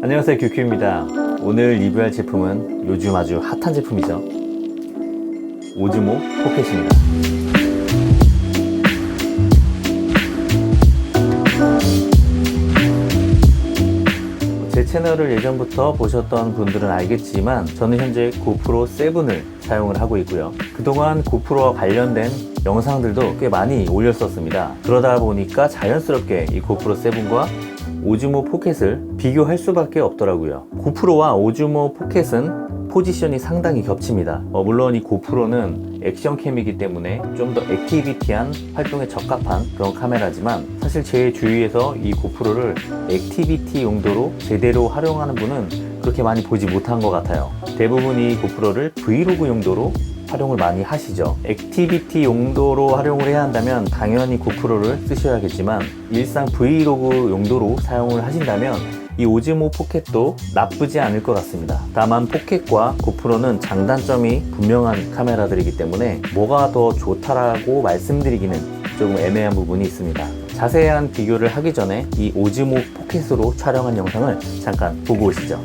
안녕하세요, 규큐입니다. 오늘 리뷰할 제품은 요즘 아주 핫한 제품이죠. 오즈모 포켓입니다. 제 채널을 예전부터 보셨던 분들은 알겠지만 저는 현재 고프로 7을 사용을 하고 있고요. 그동안 고프로와 관련된 영상들도 꽤 많이 올렸었습니다. 그러다 보니까 자연스럽게 이 고프로 7과 오즈모 포켓을 비교할 수밖에 없더라고요. 고프로와 오즈모 포켓은 포지션이 상당히 겹칩니다. 물론 이 고프로는 액션캠이기 때문에 좀 더 액티비티한 활동에 적합한 그런 카메라지만 사실 제 주위에서 이 고프로를 액티비티 용도로 제대로 활용하는 분은 그렇게 많이 보지 못한 것 같아요. 대부분 이 고프로를 브이로그 용도로 활용을 많이 하시죠. 액티비티 용도로 활용을 해야 한다면 당연히 고프로를 쓰셔야겠지만 일상 브이로그 용도로 사용을 하신다면 이 오즈모 포켓도 나쁘지 않을 것 같습니다. 다만 포켓과 고프로는 장단점이 분명한 카메라들이기 때문에 뭐가 더 좋다라고 말씀드리기는 조금 애매한 부분이 있습니다. 자세한 비교를 하기 전에 이 오즈모 포켓으로 촬영한 영상을 잠깐 보고 오시죠.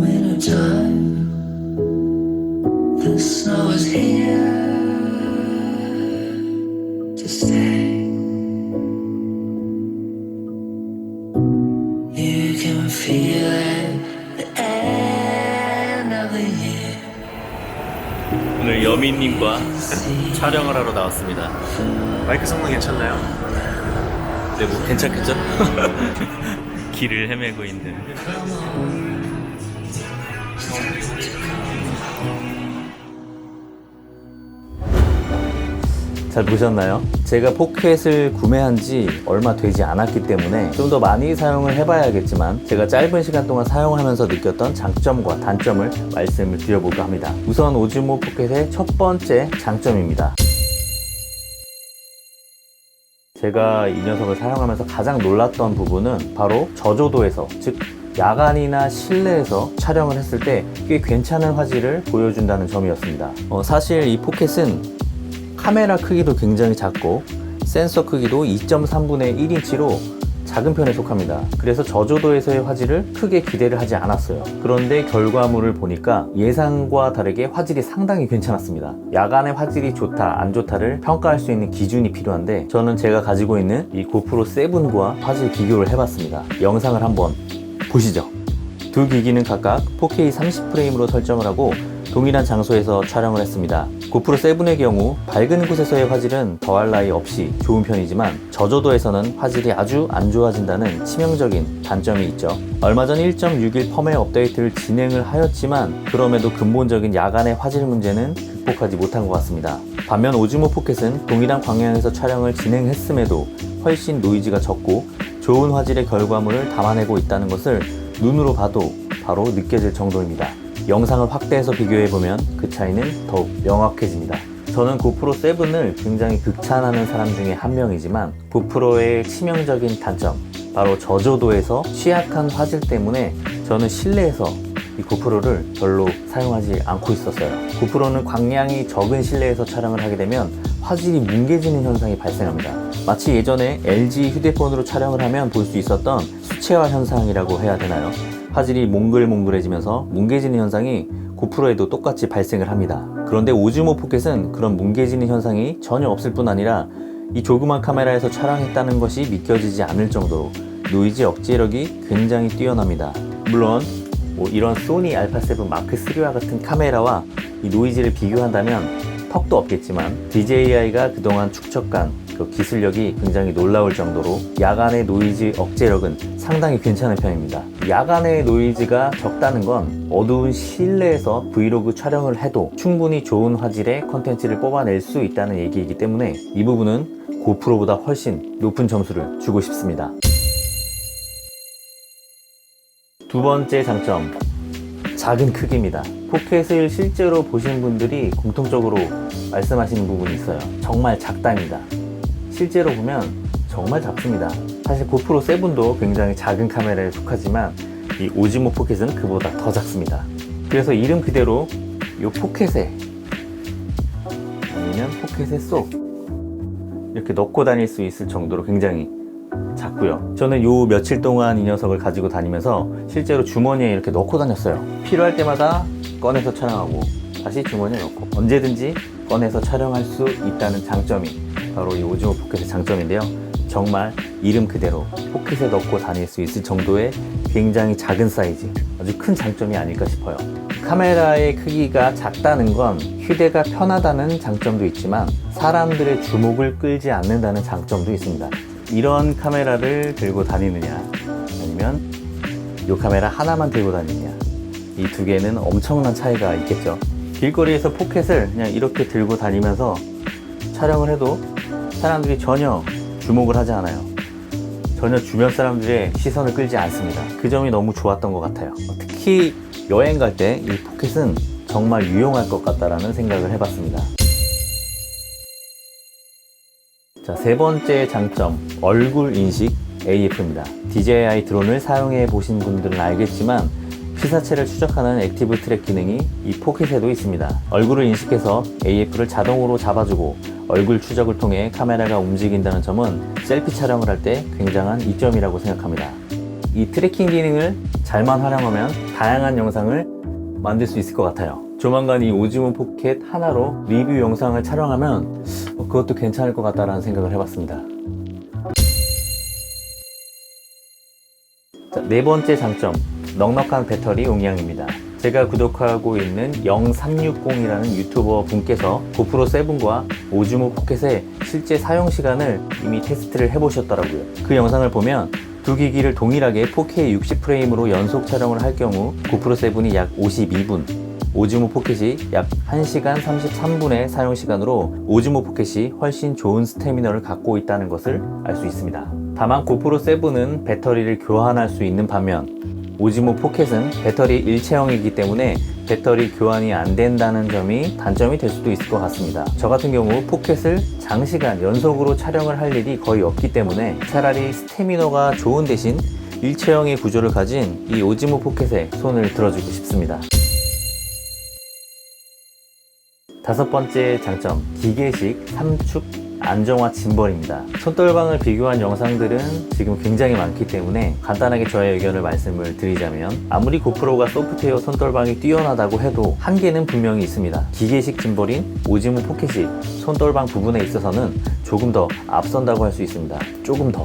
Wintertime, the snow is here to stay. You can feel it, the end of the year. 오늘 여민님과 촬영을 하러 나왔습니다. 마이크 성능 괜찮나요? 네, 뭐 괜찮겠죠? 길을 헤매고 있는 잘 보셨나요? 제가 포켓을 구매한 지 얼마 되지 않았기 때문에 좀 더 많이 사용을 해봐야겠지만 제가 짧은 시간 동안 사용하면서 느꼈던 장점과 단점을 말씀을 드려볼까 합니다. 우선 오즈모 포켓의 첫 번째 장점입니다. 제가 이 녀석을 사용하면서 가장 놀랐던 부분은 바로 저조도에서, 즉 야간이나 실내에서 촬영을 했을 때 꽤 괜찮은 화질을 보여준다는 점이었습니다. 사실 이 포켓은 카메라 크기도 굉장히 작고 센서 크기도 2.3분의 1인치로 작은 편에 속합니다. 그래서 저조도에서의 화질을 크게 기대를 하지 않았어요. 그런데 결과물을 보니까 예상과 다르게 화질이 상당히 괜찮았습니다. 야간의 화질이 좋다 안 좋다를 평가할 수 있는 기준이 필요한데 저는 제가 가지고 있는 이 고프로 7과 화질 비교를 해봤습니다. 영상을 한번 보시죠. 두 기기는 각각 4K 30프레임으로 설정을 하고 동일한 장소에서 촬영을 했습니다. 고프로 7의 경우 밝은 곳에서의 화질은 더할 나위 없이 좋은 편이지만 저조도에서는 화질이 아주 안 좋아진다는 치명적인 단점이 있죠. 얼마 전 1.6일 펌웨어 업데이트를 진행을 하였지만 그럼에도 근본적인 야간의 화질 문제는 극복하지 못한 것 같습니다. 반면 오즈모 포켓은 동일한 방향에서 촬영을 진행했음에도 훨씬 노이즈가 적고 좋은 화질의 결과물을 담아내고 있다는 것을 눈으로 봐도 바로 느껴질 정도입니다. 영상을 확대해서 비교해보면 그 차이는 더욱 명확해집니다. 저는 고프로 7을 굉장히 극찬하는 사람 중에 한 명이지만 고프로의 치명적인 단점, 바로 저조도에서 취약한 화질 때문에 저는 실내에서 이 고프로를 별로 사용하지 않고 있었어요. 고프로는 광량이 적은 실내에서 촬영을 하게 되면 화질이 뭉개지는 현상이 발생합니다. 마치 예전에 LG 휴대폰으로 촬영을 하면 볼 수 있었던 수채화 현상이라고 해야 되나요? 화질이 몽글몽글해지면서 뭉개지는 현상이 고프로에도 똑같이 발생을 합니다. 그런데 오즈모 포켓은 그런 뭉개지는 현상이 전혀 없을 뿐 아니라 이 조그만 카메라에서 촬영했다는 것이 믿겨지지 않을 정도로 노이즈 억제력이 굉장히 뛰어납니다. 물론 이런 소니 알파7 마크3와 같은 카메라와 이 노이즈를 비교한다면 턱도 없겠지만 DJI가 그동안 축적한 그 기술력이 굉장히 놀라울 정도로 야간의 노이즈 억제력은 상당히 괜찮은 편입니다. 야간의 노이즈가 적다는 건 어두운 실내에서 브이로그 촬영을 해도 충분히 좋은 화질의 컨텐츠를 뽑아낼 수 있다는 얘기이기 때문에 이 부분은 고프로보다 훨씬 높은 점수를 주고 싶습니다. 두 번째 장점, 작은 크기입니다. 포켓을 실제로 보신 분들이 공통적으로 말씀하시는 부분이 있어요. 정말 작답니다. 실제로 보면 정말 작습니다. 사실 고프로 7도 굉장히 작은 카메라에 속하지만 이 오즈모 포켓은 그보다 더 작습니다. 그래서 이름 그대로 이 포켓에 아니면 포켓에 쏙 이렇게 넣고 다닐 수 있을 정도로 굉장히 작고요. 저는 요 며칠 동안 이 녀석을 가지고 다니면서 실제로 주머니에 이렇게 넣고 다녔어요. 필요할 때마다 꺼내서 촬영하고 다시 주머니에 넣고 언제든지 꺼내서 촬영할 수 있다는 장점이 바로 이 오즈모 포켓의 장점인데요. 정말 이름 그대로 포켓에 넣고 다닐 수 있을 정도의 굉장히 작은 사이즈, 아주 큰 장점이 아닐까 싶어요. 카메라의 크기가 작다는 건 휴대가 편하다는 장점도 있지만 사람들의 주목을 끌지 않는다는 장점도 있습니다. 이런 카메라를 들고 다니느냐 아니면 이 카메라 하나만 들고 다니느냐, 이 두 개는 엄청난 차이가 있겠죠. 길거리에서 포켓을 그냥 이렇게 들고 다니면서 촬영을 해도 사람들이 전혀 주목을 하지 않아요. 전혀 주변 사람들의 시선을 끌지 않습니다. 그 점이 너무 좋았던 것 같아요. 특히 여행 갈 때 이 포켓은 정말 유용할 것 같다라는 생각을 해봤습니다. 자, 세 번째 장점, 얼굴 인식 AF입니다. DJI 드론을 사용해 보신 분들은 알겠지만 피사체를 추적하는 액티브 트랙 기능이 이 포켓에도 있습니다. 얼굴을 인식해서 AF를 자동으로 잡아주고 얼굴 추적을 통해 카메라가 움직인다는 점은 셀피 촬영을 할 때 굉장한 이점이라고 생각합니다. 이 트래킹 기능을 잘만 활용하면 다양한 영상을 만들 수 있을 것 같아요. 조만간 이 오즈모 포켓 하나로 리뷰 영상을 촬영하면 그것도 괜찮을 것 같다라는 생각을 해봤습니다. 자, 네 번째 장점, 넉넉한 배터리 용량입니다. 제가 구독하고 있는 0360이라는 유튜버 분께서 고프로 7과 오즈모 포켓의 실제 사용 시간을 이미 테스트를 해보셨더라고요. 그 영상을 보면 두 기기를 동일하게 4K 60프레임으로 연속 촬영을 할 경우 고프로 7이 약 52분, 오즈모 포켓이 약 1시간 33분의 사용 시간으로 오즈모 포켓이 훨씬 좋은 스태미너를 갖고 있다는 것을 알 수 있습니다. 다만 고프로 7은 배터리를 교환할 수 있는 반면 오즈모 포켓은 배터리 일체형이기 때문에 배터리 교환이 안 된다는 점이 단점이 될 수도 있을 것 같습니다. 저 같은 경우 포켓을 장시간 연속으로 촬영을 할 일이 거의 없기 때문에 차라리 스태미너가 좋은 대신 일체형의 구조를 가진 이 오즈모 포켓에 손을 들어주고 싶습니다. 다섯 번째 장점, 기계식 3축 안정화 짐벌입니다. 손떨방을 비교한 영상들은 지금 굉장히 많기 때문에 간단하게 저의 의견을 말씀을 드리자면 아무리 고프로가 소프트웨어 손떨방이 뛰어나다고 해도 한계는 분명히 있습니다. 기계식 짐벌인 오즈모 포켓이 손떨방 부분에 있어서는 조금 더 앞선다고 할 수 있습니다. 조금 더.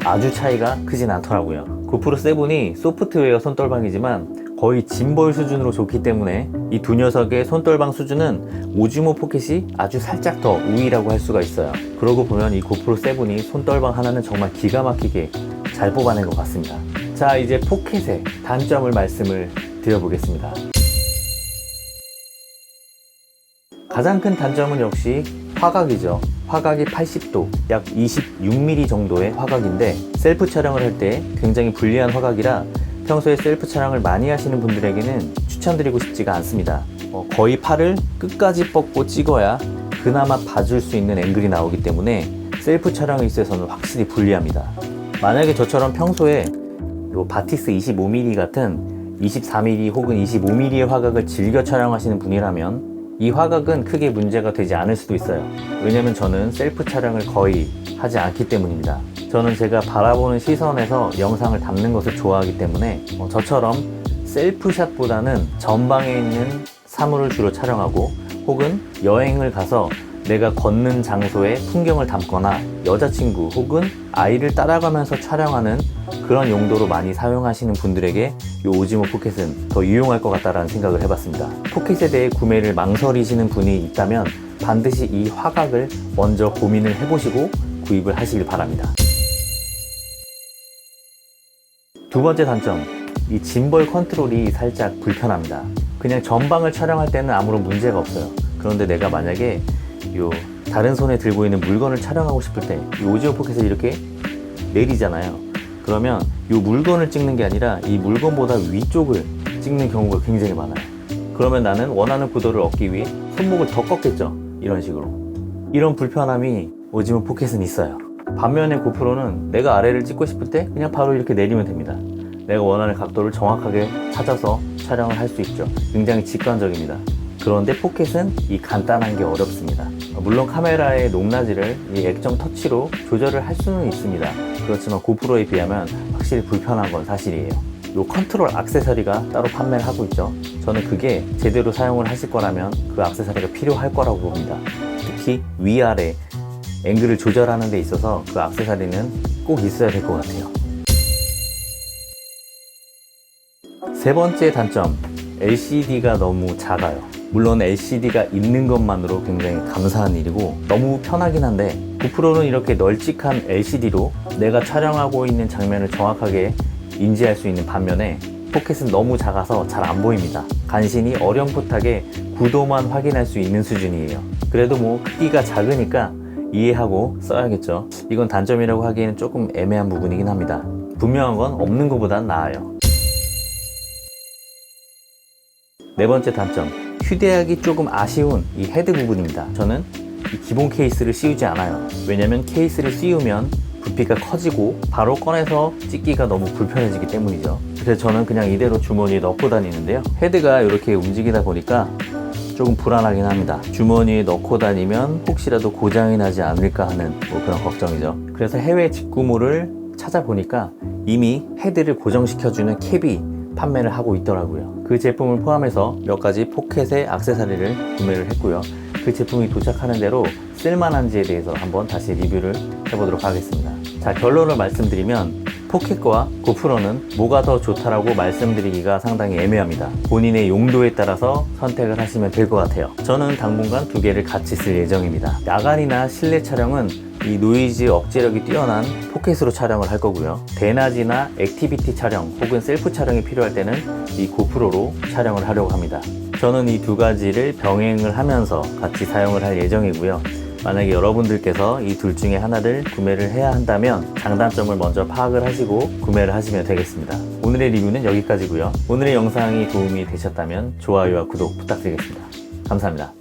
아주 차이가 크진 않더라고요. 고프로 7이 소프트웨어 손떨방이지만 거의 짐벌 수준으로 좋기 때문에 이 두 녀석의 손떨방 수준은 오즈모 포켓이 아주 살짝 더 우위라고 할 수가 있어요. 그러고 보면 이 고프로 7이 손떨방 하나는 정말 기가 막히게 잘 뽑아낸 것 같습니다. 자, 이제 포켓의 단점을 말씀을 드려보겠습니다. 가장 큰 단점은 역시 화각이죠. 화각이 80도, 약 26mm 정도의 화각인데 셀프 촬영을 할 때 굉장히 불리한 화각이라 평소에 셀프 촬영을 많이 하시는 분들에게는 추천드리고 싶지가 않습니다. 거의 팔을 끝까지 뻗고 찍어야 그나마 봐줄 수 있는 앵글이 나오기 때문에 셀프 촬영에 있어서는 확실히 불리합니다. 만약에 저처럼 평소에 요 바티스 25mm 같은 24mm 혹은 25mm의 화각을 즐겨 촬영하시는 분이라면 이 화각은 크게 문제가 되지 않을 수도 있어요. 왜냐면 저는 셀프 촬영을 거의 하지 않기 때문입니다. 저는 제가 바라보는 시선에서 영상을 담는 것을 좋아하기 때문에 저처럼 셀프샷보다는 전방에 있는 사물을 주로 촬영하고 혹은 여행을 가서 내가 걷는 장소의 풍경을 담거나 여자친구 혹은 아이를 따라가면서 촬영하는 그런 용도로 많이 사용하시는 분들에게 이 오즈모 포켓은 더 유용할 것 같다라는 생각을 해봤습니다. 포켓에 대해 구매를 망설이시는 분이 있다면 반드시 이 화각을 먼저 고민을 해보시고 구입을 하시길 바랍니다. 두 번째 단점, 이 짐벌 컨트롤이 살짝 불편합니다. 그냥 전방을 촬영할 때는 아무런 문제가 없어요. 그런데 내가 만약에 다른 손에 들고 있는 물건을 촬영하고 싶을 때 이 오즈모 포켓을 이렇게 내리잖아요. 그러면 이 물건을 찍는 게 아니라 이 물건보다 위쪽을 찍는 경우가 굉장히 많아요. 그러면 나는 원하는 구도를 얻기 위해 손목을 더 꺾겠죠. 이런 식으로. 이런 불편함이 오즈모 포켓은 있어요. 반면에 고프로는 내가 아래를 찍고 싶을 때 그냥 바로 이렇게 내리면 됩니다. 내가 원하는 각도를 정확하게 찾아서 촬영을 할 수 있죠. 굉장히 직관적입니다. 그런데 포켓은 이 간단한 게 어렵습니다. 물론 카메라의 높낮이를 이 액정 터치로 조절을 할 수는 있습니다. 그렇지만 고프로에 비하면 확실히 불편한 건 사실이에요. 요 컨트롤 액세서리가 따로 판매를 하고 있죠. 저는 그게 제대로 사용을 하실 거라면 그 액세서리가 필요할 거라고 봅니다. 특히 위아래 앵글을 조절하는 데 있어서 그 액세서리는 꼭 있어야 될 것 같아요. 세 번째 단점, LCD가 너무 작아요. 물론 LCD가 있는 것만으로 굉장히 감사한 일이고 너무 편하긴 한데 고프로는 이렇게 널찍한 LCD로 내가 촬영하고 있는 장면을 정확하게 인지할 수 있는 반면에 포켓은 너무 작아서 잘 안 보입니다. 간신히 어렴풋하게 구도만 확인할 수 있는 수준이에요. 그래도 뭐 크기가 작으니까 이해하고 써야겠죠. 이건 단점이라고 하기에는 조금 애매한 부분이긴 합니다. 분명한 건 없는 것보단 나아요. 네 번째 단점, 휴대하기 조금 아쉬운 이 헤드 부분입니다. 저는 이 기본 케이스를 씌우지 않아요. 왜냐면 케이스를 씌우면 부피가 커지고 바로 꺼내서 찍기가 너무 불편해지기 때문이죠. 그래서 저는 그냥 이대로 주머니에 넣고 다니는데요. 헤드가 이렇게 움직이다 보니까 조금 불안하긴 합니다. 주머니에 넣고 다니면 혹시라도 고장이 나지 않을까 하는 뭐 그런 걱정이죠. 그래서 해외 직구모를 찾아보니까 이미 헤드를 고정시켜주는 캡이 판매를 하고 있더라고요. 그 제품을 포함해서 몇 가지 포켓의 액세서리를 구매를 했고요. 그 제품이 도착하는 대로 쓸만한지에 대해서 한번 다시 리뷰를 해보도록 하겠습니다. 자, 결론을 말씀드리면 포켓과 고프로는 뭐가 더 좋다라고 말씀드리기가 상당히 애매합니다. 본인의 용도에 따라서 선택을 하시면 될 것 같아요. 저는 당분간 두 개를 같이 쓸 예정입니다. 야간이나 실내 촬영은 이 노이즈 억제력이 뛰어난 포켓으로 촬영을 할 거고요. 대낮이나 액티비티 촬영 혹은 셀프 촬영이 필요할 때는 이 고프로로 촬영을 하려고 합니다. 저는 이 두 가지를 병행을 하면서 같이 사용을 할 예정이고요. 만약에 여러분들께서 이 둘 중에 하나를 구매를 해야 한다면 장단점을 먼저 파악을 하시고 구매를 하시면 되겠습니다. 오늘의 리뷰는 여기까지고요. 오늘의 영상이 도움이 되셨다면 좋아요와 구독 부탁드리겠습니다. 감사합니다.